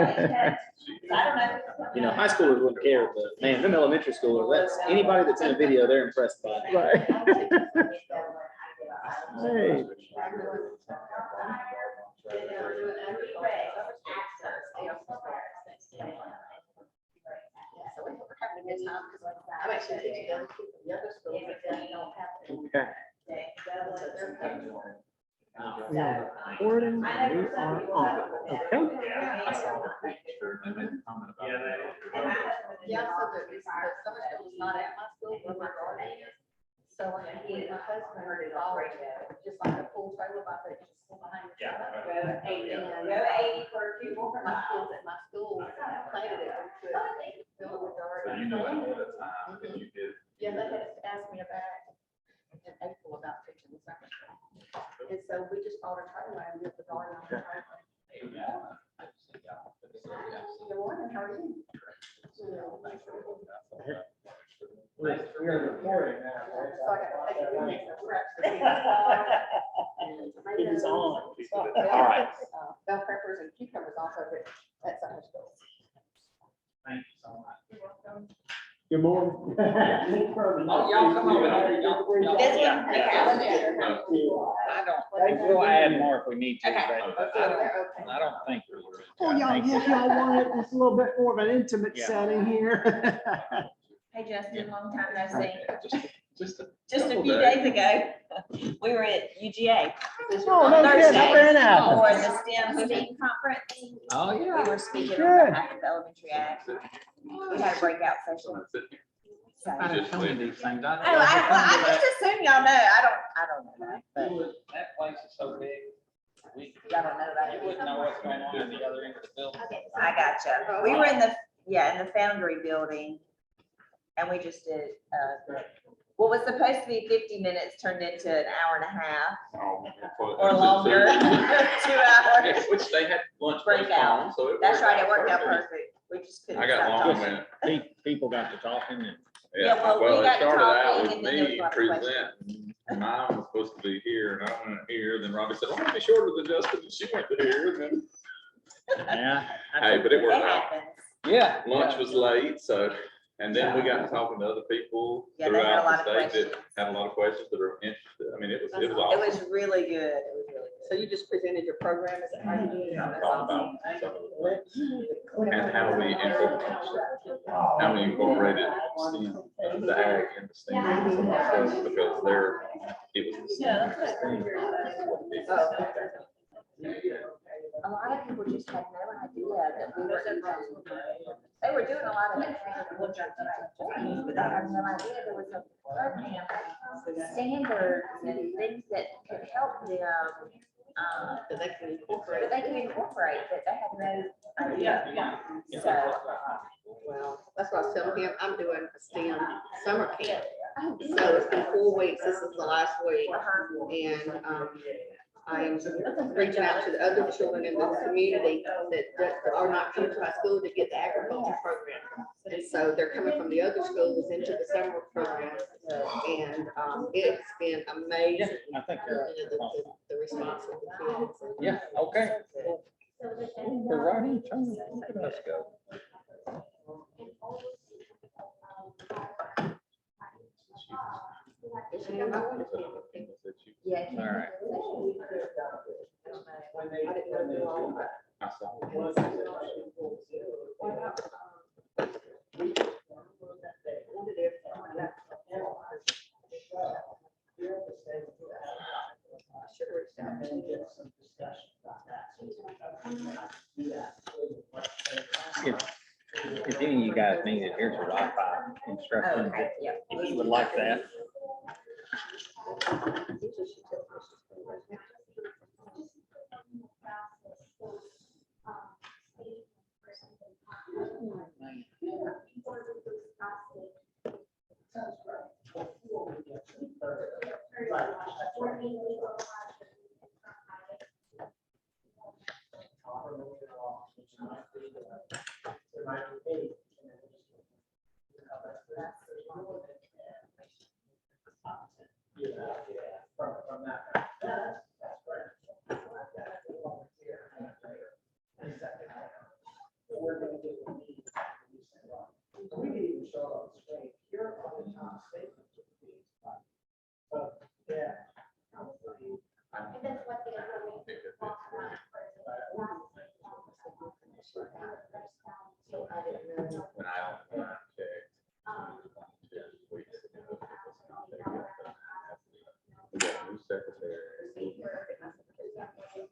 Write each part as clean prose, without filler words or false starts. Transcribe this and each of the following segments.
You know, high schoolers wouldn't care, but man, them elementary schoolers, that's anybody that's in a video, they're impressed by it. Right. Hey. I'm actually teaching young people, younger schools that don't have. Okay. We are recording. We are on. Okay. Yeah, so the summer school is not at my school, where my garden is. So when he, my husband heard it all, just like a pool trailer, I think just behind. Go 80 for people from my kids at my school planted it. Fill it with dirt. So you know ahead of time that you did. Yeah, they had asked me about in April about teaching the summer school. And so we just bought a trailer and did the garden on the trailer. Good morning, how are you? We are recording now. So I got to take a picture. It is on. All right. Bell peppers and cucumbers also at summer school. Thank you so much. You're welcome. Good morning. Oh, y'all come over here. This one? I don't, we'll add more if we need to, but I don't think we're. Oh, y'all want it, it's a little bit more of an intimate Yeah. setting here. Hey Justin, long time no see. Just Just a couple few days ago, we were at UGA Oh, no kidding, how very for nice. the STEM STEAM conference. Oh, We yeah. were speaking Good. on behalf of Elementary Ag. We had a breakout session. So. I just leave these things. Oh, I just assume y'all know. I don't know that, but That place is so big. y'all don't know about You it. wouldn't know what's going on at the other end of the building. I gotcha. We were in the Foundry building and we just did, what was supposed to be 50 minutes turned into an hour and a half or longer, 2 hours. Which they had lunch. Breakout. So it That's worked right, it out worked out perfect. perfect. We just couldn't. I got stop long talking. minute. People got to talking and. Yeah, well, we Well, got it to started out talking with and then there was a me lot of questions. presenting. Mine was supposed to be here and I went here. Then Robbie said, "I'm gonna be shorter than Justin." And she went to here. And then, Yeah. hey, but it It worked out. happens. Yeah. Lunch was late, so, and then we got to talking to other people Yeah, they had a throughout lot the of state questions. that had a lot of questions that are interested. I mean, it was It awesome. was really good. It was really good. So you just presented your program, is that how you did it? Talk about some of the things and how we incorporated STEM, the ag and the STEM and some of the stuff, because it was the STEM. A lot of people just had no idea that we were even, they were doing a lot of that training, but they had no idea there was a program, standards and things that could help them, That they can that incorporate. they could incorporate, that they had no idea. So, Well, that's what I was telling him, I'm doing a STEM summer camp. So it's been 4 weeks, this is the last week. And I'm reaching out to the other children in the community that are not coming to my school to get the agriculture program. And so they're coming from the other schools into the summer program. And it's been amazing. I think You know, the response of the kids. Yeah, okay. We're right in turn. Let's go. yeah. All right. I saw. If any of you guys need it, here's your Wi-Fi instructions. Okay, yeah. If you would like that.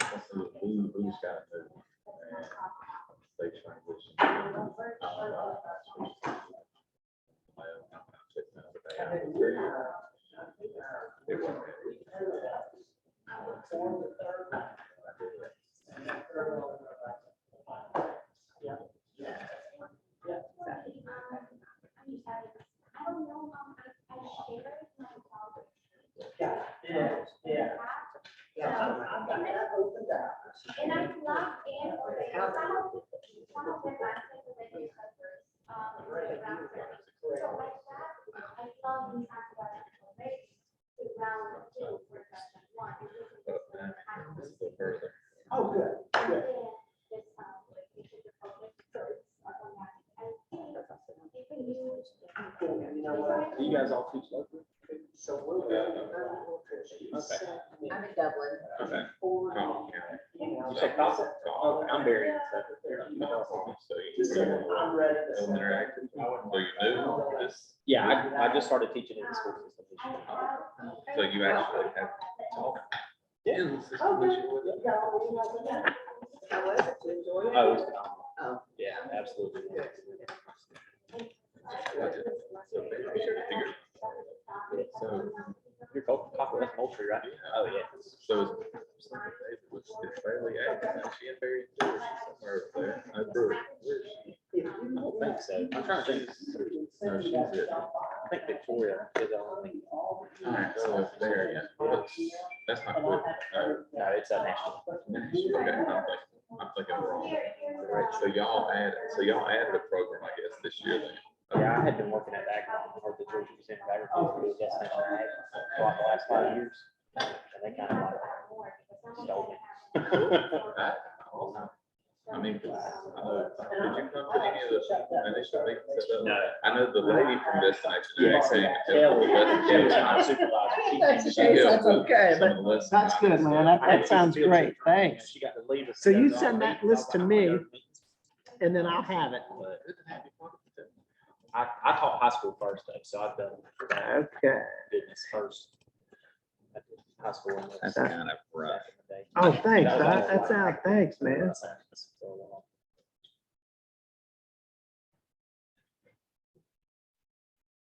Who's got it? They transition. It wasn't. And I logged in or they one of them asked me to make a records, so like that, I saw these ask about to round two for session one. Oh, good. And then this, you should just focus first on that. And you can use. Do you guys all teach local? Okay. I'm in Dublin. Okay. Oh, yeah. You say Casa? Okay, I'm buried. So you interactive. So you knew this. Yeah, I just started teaching in the school system this year. So you actually have taught in the system this year with it? How was it? You enjoy it? Oh, it was phenomenal. Oh. Yeah, absolutely. So your coffee, that's poultry, right? Oh, yeah. So it's fairly active. And she and Barry somewhere up there. I brewery. Where is she? I don't think so. I'm trying to think. No, she's at. I think Victoria is the only. Alright, so it's there, yeah. Well, that's not good. No, it's a national. Okay, I'm thinking wrong. Right, so y'all added a program, I guess, this year then. Yeah, I had been working at Agriculture, or the Georgia Museum of Agriculture, Destination Ag, for like the last 5 years. And they kind of like stole me. I mean, did you come to any of the initial meetings? No. I know the lady from Destination Ag came and Kelly, helped. Kelly was my supervisor. That's She- okay, she that's helped okay, some but of the lessons. that's good, man. That sounds great. Thanks. She got to leave us. So you send that list to me, and then I'll have it. I taught high school first though, so I've done Okay. business first. I did high school. and That's back kind of rough. in the day. Oh, thanks. That was all That's like- out. Thanks, man. For a while.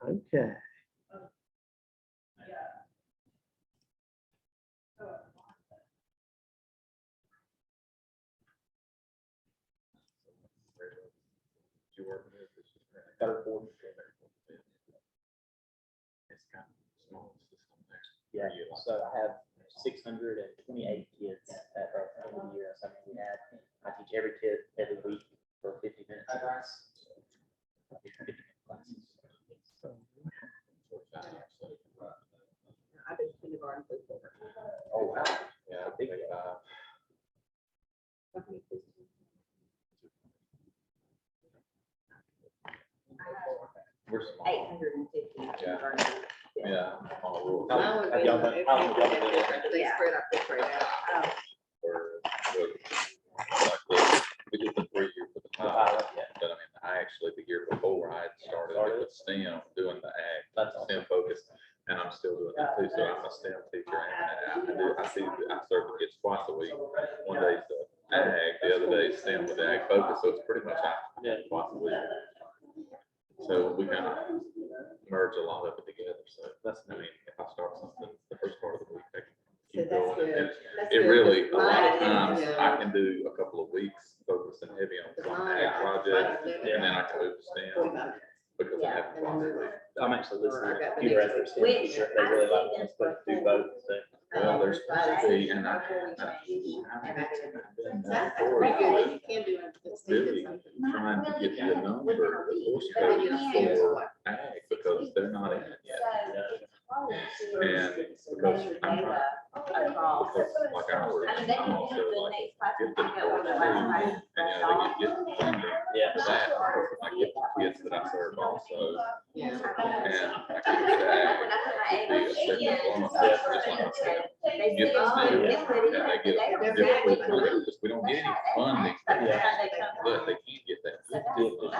Okay. You work with this. Third, fourth. It's kind of small system there. Yeah, so I have 628 kids at the end of the year. So I teach every kid every week for 50 minutes. I teach 50 classes. I did kindergarten through fourth. Oh, wow. Yeah, Big big, we're small. 850. Yeah. On a rural. How- Mine would have be y'all done- how long y'all been doing different, but they Yeah. spread out different out. We did the 3 year for the pilot, but I mean, I actually, the year before, I had started with STEM, doing the ag, That's awesome. STEM focus, and I'm still doing that too, so I'm a STEM teacher, and I serve the kids twice a week. One day's the ag, the other day's STEM with ag focus, so it's pretty much twice a week. So we kind of merge a lot of it together, so that's, I mean, if I start something the first part of the week, I can So keep that's going. good. And That's it good, really, 'cause a lot of mine is, times, you know, I can do a couple of weeks focusing heavy on some ag project, and then I can move to STEM, because I have twice a week. I'm actually listening Or I to got the computer next as their one. STEM teacher. They really like us to do both. So Well, there's supposed and That's before, pretty good. You can do it. It's really something. trying to get the number, the course But then you code don't use for what? ag, because they're not in it yet. And because I'm trying, Across. because like ours, I mean, they I'm can also do the like next class. gifted for it too, and they get funding yeah. for that, because of my gifted kids that I serve also. Yeah. And I give it to ag, be a second class, just like I said. They Get see, this oh, deal, they put it in, and they get they don't different see it. funding, because we don't get any funding, Yeah. but they can't get that gifted.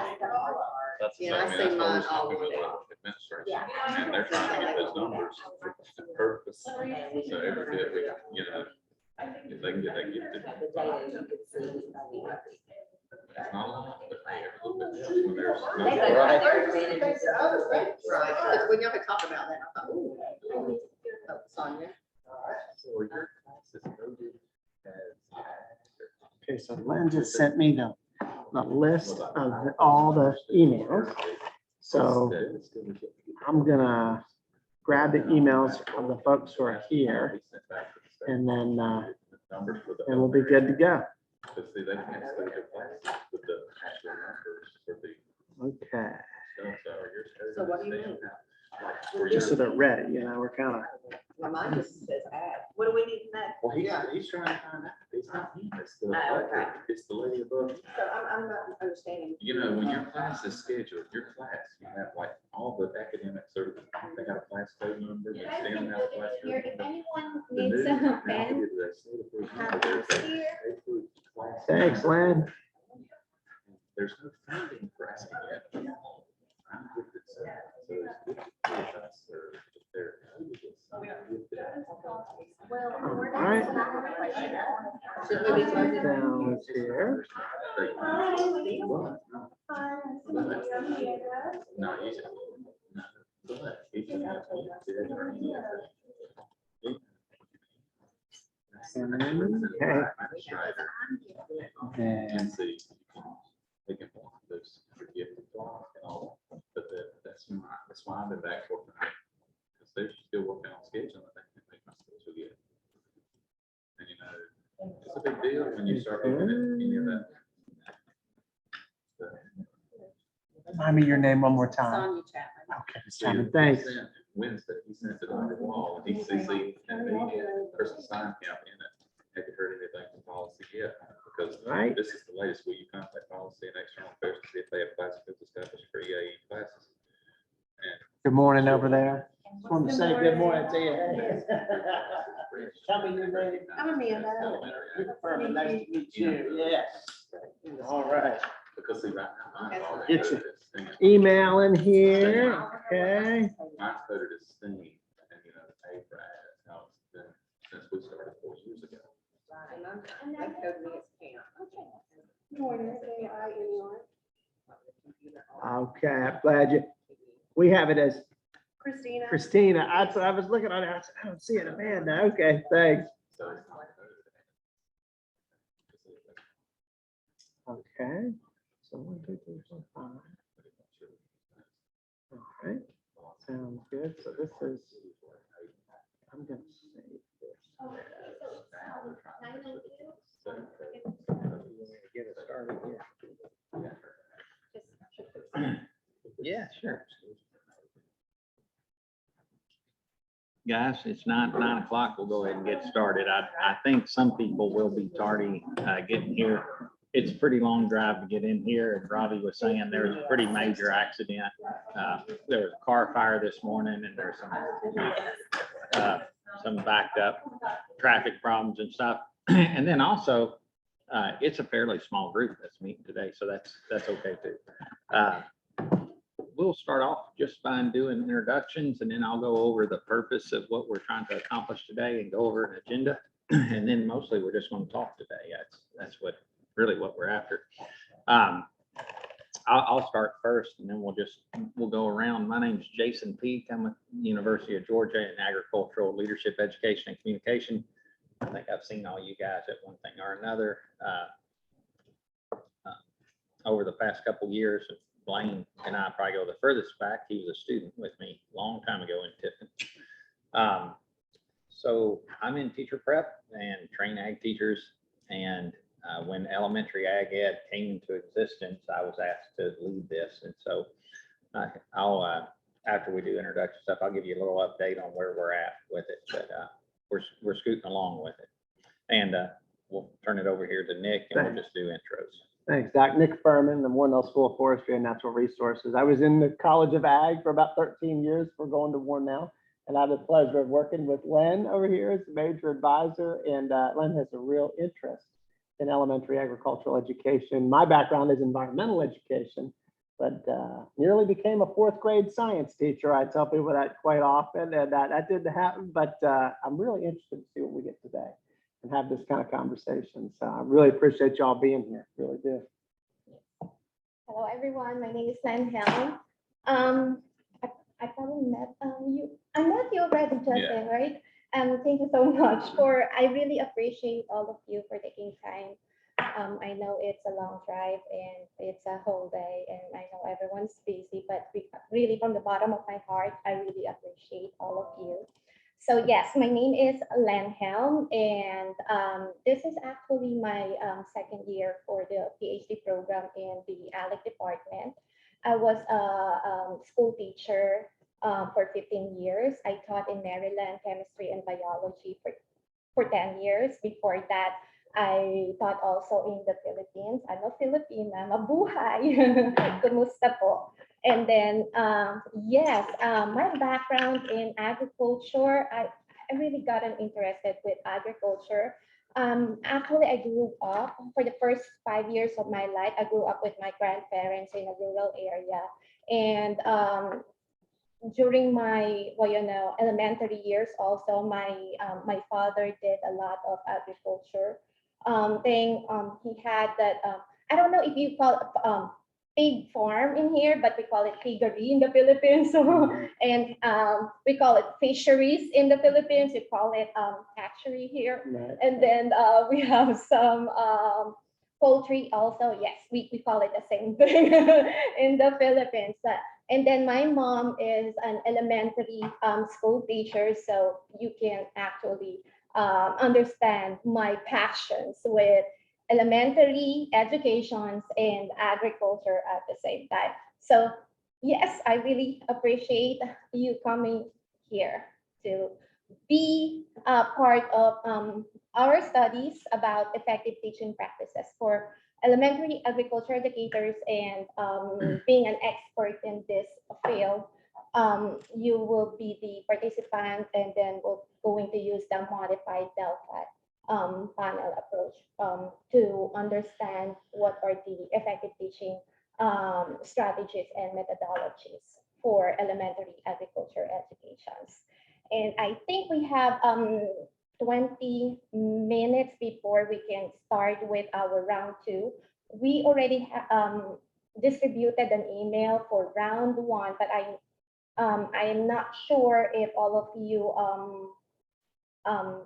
That's Yeah, I mean, see that's what mine we're all talking the way about with administration, and they're trying to get those numbers for the purpose. So every bit we, If they can get that gifted. The data you could see. It's not a lot, but hey, every little bit helps when there's. no- They got their advantages. Right, because we never talk about that. I thought, ooh, oh, Sonia. So are your classes noted as? Okay, so Lynn just sent me the list of all the emails. So I'm gonna grab the emails of the folks who are here, and then we'll be good to go. But see, they can't stay their classes with the actual numbers for the Okay, stuff, so are yours coded So what do you as mean? like, for just so your- they're ready, we're kind of, Well, mine just says add. What do we need to know? Well, he's trying to find out. It's not him, it's the, Oh, okay. it's the lady above. So I'm not understanding. You know, when your class is scheduled, your class, you have like all the academics are, they got a class code number, they stand out class Here, code if number. anyone The needs new- some now they pen, give you that state approved number, have there's this a- here. they approve class. thanks, Lynn. There's no funding for asking yet. I'm gifted, so it's good to give us, or if they're gifted. All right. Should we be closing? Down here. No, he's. No, but he can have gifted or anything. Okay. And And see, they can want those for gifted block and all, but that's why I've been back for. Because they're still working on scheduling, they can make my schedule yet. And you know, it's a big deal when you start looking at any of that. remind me your name one more time. Sonia Chapman. Okay, Simon, thanks. Wednesday, he sent it on the wall, and he CC'd and the Kristen Steinkamp in it. Have you heard anything from policy yet? Because Right. this is the latest, will you contact policy and external affairs to see if they have class codes established for EAE classes? And Good morning over there. Just wanted to say good morning to you. Hey. Tell me your name. I'm Amanda. Perfect, nice to meet you. Yes. All right. Because see, right now, mine's all Get coded your as STEM. Email in here, okay? Mine's coded as STEM, and you know, A for ads, how it's been since we started 4 years ago. And they code me as Pam. Morning, AIE. Okay, I'm glad we have it as Christina. Christina. I was looking on it, I said, I don't see it, Amanda. Okay, thanks. So it's not coded. Okay. So 1, 2, 3, 4, 5. All right, sounds good. So this is, I'm gonna save this. Get it started here. Yeah, sure. Guys, it's 9 o'clock. We'll go ahead and get started. I think some people will be tardy getting here. It's a pretty long drive to get in here. And Robbie was saying there was a pretty major accident. There was a car fire this morning and there's some backed up traffic problems and stuff. And then also, it's a fairly small group that's meeting today, so that's okay too. We'll start off just by doing introductions, and then I'll go over the purpose of what we're trying to accomplish today and go over an agenda. And then mostly we're just going to talk today. That's really what we're after. I'll start first, and then we'll go around. My name's Jason Peak. I'm with University of Georgia in agricultural leadership, education, and communication. I think I've seen all you guys at one thing or another over the past couple years. Blaine and I probably go the furthest back. He was a student with me a long time ago in Tiffin. So I'm in teacher prep and train ag teachers. And when elementary ag ed came into existence, I was asked to lead this. And so I'll, after we do introduction stuff, I'll give you a little update on where we're at with it. But we're scooting along with it. And we'll turn it over here to Nick and we'll just do intros. Thanks, Doc. Nick Furman, the Warrenville School of Forestry and Natural Resources. I was in the College of Ag for about 13 years. We're going to Warren now. And I have the pleasure of working with Len over here as a major advisor. And Len has a real interest in elementary agricultural education. My background is environmental education, but nearly became a 4th grade science teacher. I tell people that quite often, and that didn't happen, but I'm really interested to see what we get today. and have this kind of conversation. So I really appreciate y'all being here, really do. Hello, everyone. My name is Len Helm. I probably met you. I met you already, Justin, right? Thank you so much I really appreciate all of you for taking time. I know it's a long drive and it's a whole day, and I know everyone's busy, but really from the bottom of my heart, I really appreciate all of you. So yes, my name is Len Helm, and this is actually my second year for the PhD program in the ALEC department. I was a school teacher for 15 years. I taught in Maryland chemistry and biology for 10 years. Before that, I taught also in the Philippines. I'm a Filipina, mabuhay, kumusta po? And then, yes, my background in agriculture, I really gotten interested with agriculture. Actually, I grew up for the first 5 years of my life. I grew up with my grandparents in a rural area, and during my elementary years, also my father did a lot of agriculture thing. He had that. I don't know if you call it pig farm in here, but we call it piggery in the Philippines. So, and we call it fisheries in the Philippines. We call it hatchery here. Right. And then we have some poultry also. Yes, we call it the same thing in the Philippines. And then my mom is an elementary school teacher, so you can actually understand my passions with elementary educations and agriculture at the same time. So yes, I really appreciate you coming here to be a part of our studies about effective teaching practices for elementary agriculture educators, and being an expert in this field. You will be the participant, and then we're going to use the modified Delphi panel approach to understand what are the effective teaching strategies and methodologies for elementary agriculture educations. And I think we have 20 minutes before we can start with our round 2. We already distributed an email for round 1, but I am not sure if all of you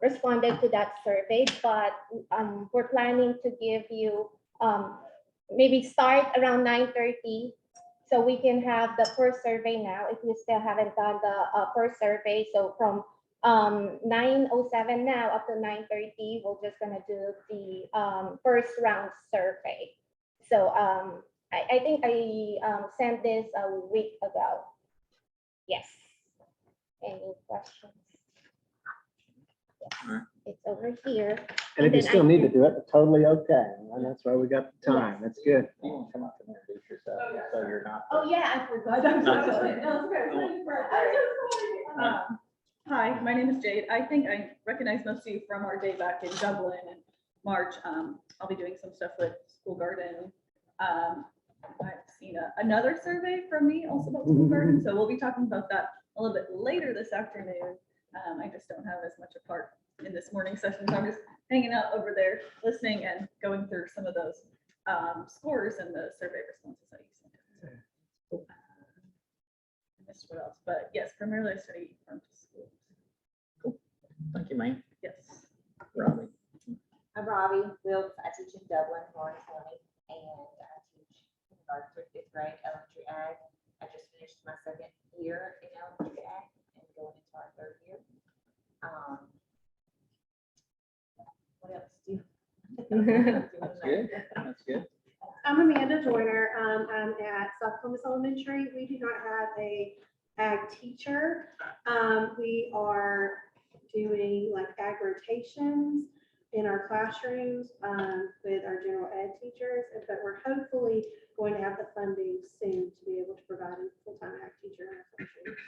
responded to that survey, but we're planning to give you maybe start around 9:30, so we can have the first survey now if you still haven't done the first survey. So from 9:07 now up to 9:30, we're just gonna do the first round survey. So I think I sent this a week ago. Yes. Any questions? Yes. It's over here. And if you then still I need to can- do it, totally okay. And that's why we got the time. That's good. You want to come up and introduce yourself, so you're not. Oh, yeah, I forgot. I'm No, so it's sorry. okay. No, it's okay. Hi, my name is Jade. I think I recognize most of you from our day back in Dublin in March. I'll be doing some stuff with School Garden. I've seen another survey from me also about School Garden, so we'll be talking about that a little bit later this afternoon. I just don't have as much a part in this morning session, so I'm just hanging out over there, listening and going through some of those scores and the survey responses that you sent. I missed what else, but yes, primarily I study front schools. Thank you, ma'am. Yes. Robbie. I'm Robbie Wilkes. I teach in Dublin, Orange County, and I teach kindergarten through 5th grade elementary ag. I just finished my 2nd year in elementary ag and going into our 3rd year. What else do you? That's good. That's good. I'm Amanda Joyner. I'm at South Columbus Elementary. We do not have a ag teacher. We are doing like ag rotations in our classrooms with our general ed teachers, but we're hopefully going to have the funding soon to be able to provide a full-time ag teacher in our classrooms.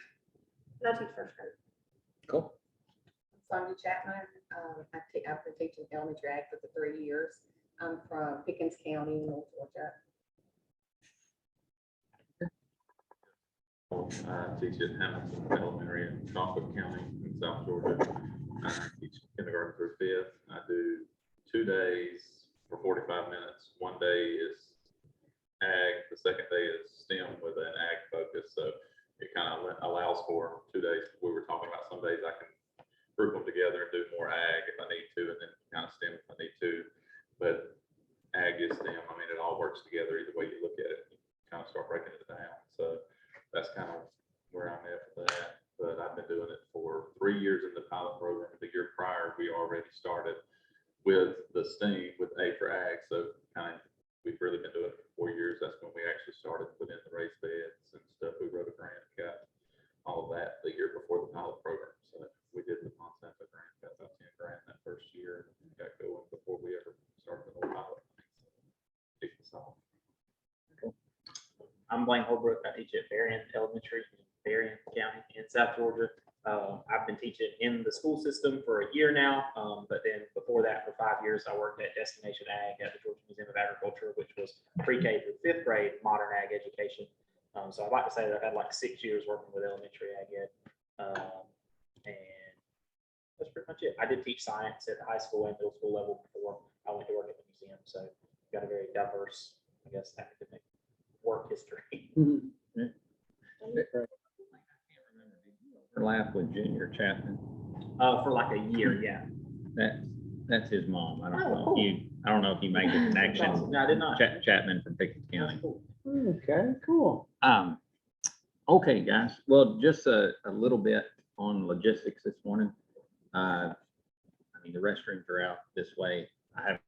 And I teach 1st grade. Cool. Sonia Chapman. I've been teaching elementary ag for 3 years. I'm from Pickens County, North Georgia. I teach at Hamilton Elementary in Norfolk County in South Georgia. I teach kindergarten through fifth. I do 2 days for 45 minutes. One day is ag, the second day is STEM with an ag focus. So it kind of allows for 2 days. We were talking about some days I can group them together and do more ag if I need to, and then kind of STEM if I need to. But ag is STEM. I mean, it all works together either way you look at it. You kind of start breaking it down. So that's kind of where I'm at with that. But I've been doing it for 3 years in the pilot program. The year prior, we already started with the STEAM with A for ag. So kind of we've really been doing it for 4 years. That's when we actually started putting in the raised beds and stuff. We wrote a grant, got all of that the year before the pilot program. So we did the Monsanto grant, got about 10 grand that first year, and got going before we ever started the whole pilot. Kick this off. I'm Blaine Holbrook. I teach at Berrien Elementary in Berrien County in South Georgia. I've been teaching in the school system for a year now, but then before that, for 5 years, I worked at Destination Ag at the Georgia Museum of Agriculture, which was pre-K through fifth grade modern ag education. So I'd like to say that I've had like 6 years working with elementary ag ed. And that's pretty much it. I did teach science at the high school and middle school level before I went to work at the museum. So got a very diverse, I guess, academic work history. Overlap with Junior Chapman. For like a year, yeah. That's his mom. I don't Oh, know cool. if you, I don't know if you made the connection. No, I did not. Chapman from Pickens County. Okay, cool. Okay, guys. Well, just a little bit on logistics this morning. I mean, the restrooms are out this way. I have